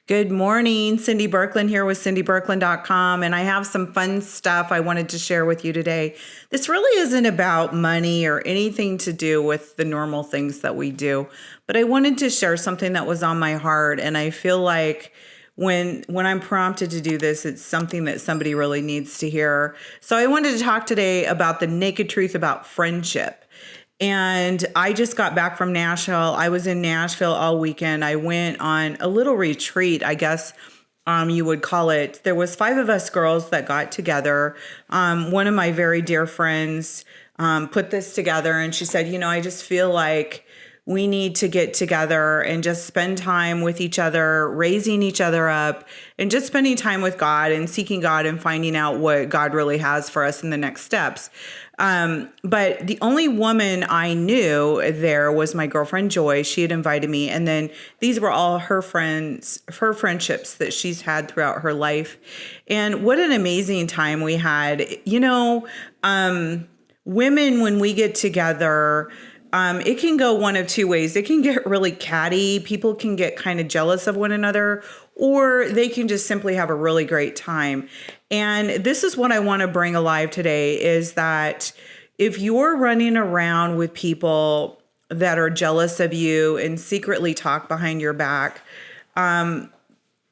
Good morning. Cindy Birkland here with cindybirkland.com, and I have some fun stuff I wanted to share with you today. This really isn't about money or anything to do with the normal things that we do, but I wanted to share something that was on my heart, and I feel like when I'm prompted to do this, it's something that somebody really needs to hear. So I wanted to talk today about the naked truth about friendship. And I just got back from Nashville. I was in Nashville all weekend. I went on a little retreat, I guess you would call it. There was 5 of us girls that got together. One of my very dear friends put this together, and she said, I just feel like we need to get together and just spend time with each other, raising each other up, and just spending time with God and seeking God and finding out what God really has for us in the next steps. But the only woman I knew there was my girlfriend Joy. She had invited me, and then these were all her friends, her friendships that she's had throughout her life. And what an amazing time we had. Women, when we get together, it can go one of 2 ways. It can get really catty. People can get kind of jealous of one another, or they can just simply have a really great time. And this is what I want to bring alive today is that if you're running around with people that are jealous of you and secretly talk behind your back,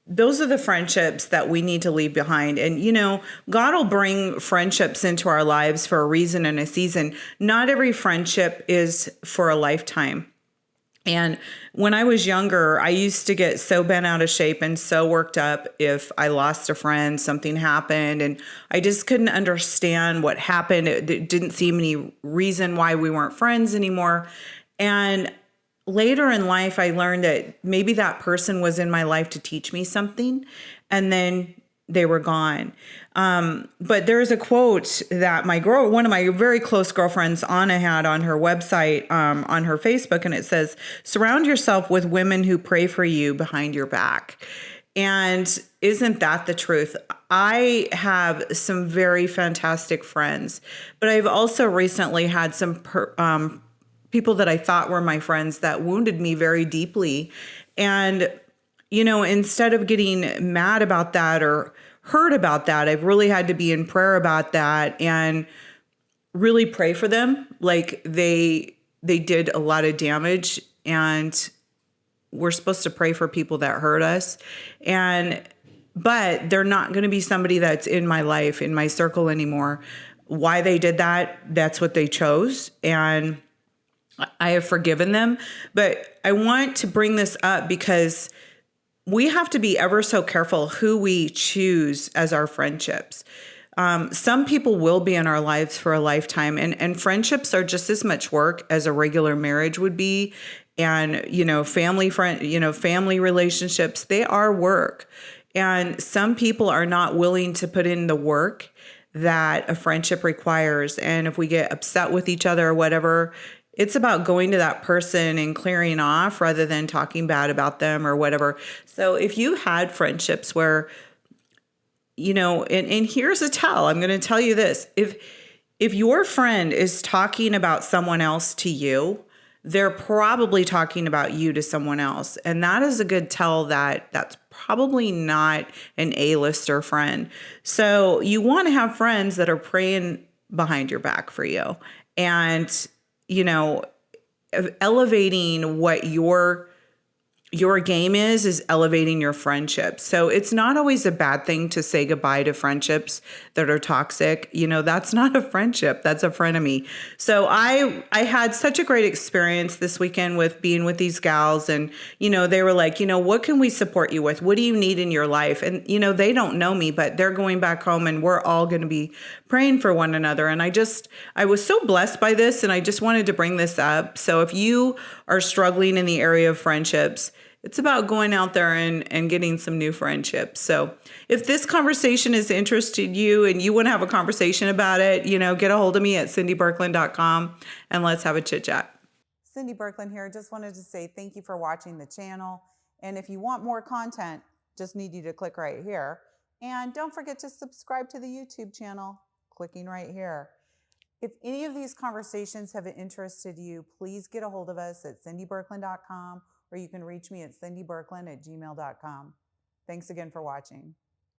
those are the friendships that we need to leave behind. And, God will bring friendships into our lives for a reason and a season. Not every friendship is for a lifetime. And when I was younger, I used to get so bent out of shape and so worked up if I lost a friend, something happened, and I just couldn't understand what happened. It didn't seem any reason why we weren't friends anymore. And later in life, I learned that maybe that person was in my life to teach me something, and then they were gone. But there's a quote that one of my very close girlfriends, Anna, had on her website, on her Facebook, and it says, "Surround yourself with women who pray for you behind your back." And isn't that the truth? I have some very fantastic friends, but I've also recently had some people that I thought were my friends that wounded me very deeply. And, instead of getting mad about that or hurt about that, I've really had to be in prayer about that and really pray for them. Like they did a lot of damage, and we're supposed to pray for people that hurt us. But they're not going to be somebody that's in my life, in my circle anymore. Why they did that, that's what they chose. And I have forgiven them, but I want to bring this up because we have to be ever so careful who we choose as our friendships. Some people will be in our lives for a lifetime, and friendships are just as much work as a regular marriage would be. And, family relationships, they are work. And some people are not willing to put in the work that a friendship requires. And if we get upset with each other or whatever, it's about going to that person and clearing off rather than talking bad about them or whatever. So if you had friendships where, and here's a tell, I'm going to tell you this. If your friend is talking about someone else to you, they're probably talking about you to someone else. And that is a good tell that that's probably not an A-lister friend. So you want to have friends that are praying behind your back for you. And elevating what your game is elevating your friendship. So it's not always a bad thing to say goodbye to friendships that are toxic. That's not a friendship. That's a frenemy. So I had such a great experience this weekend with being with these gals, and, they were like, what can we support you with? What do you need in your life? And, they don't know me, but they're going back home and we're all going to be praying for one another. And I was so blessed by this, and I just wanted to bring this up. So if you are struggling in the area of friendships, it's about going out there and getting some new friendships. So if this conversation has interested you and you want to have a conversation about it, get a hold of me at cindybirkland.com and let's have a chit chat. Cindy Birkland here. Just wanted to say thank you for watching the channel. And if you want more content, just need you to click right here. And don't forget to subscribe to the YouTube channel, clicking right here. If any of these conversations have interested you, please get a hold of us at cindybirkland.com, or you can reach me at cindybirkland@gmail.com. Thanks again for watching.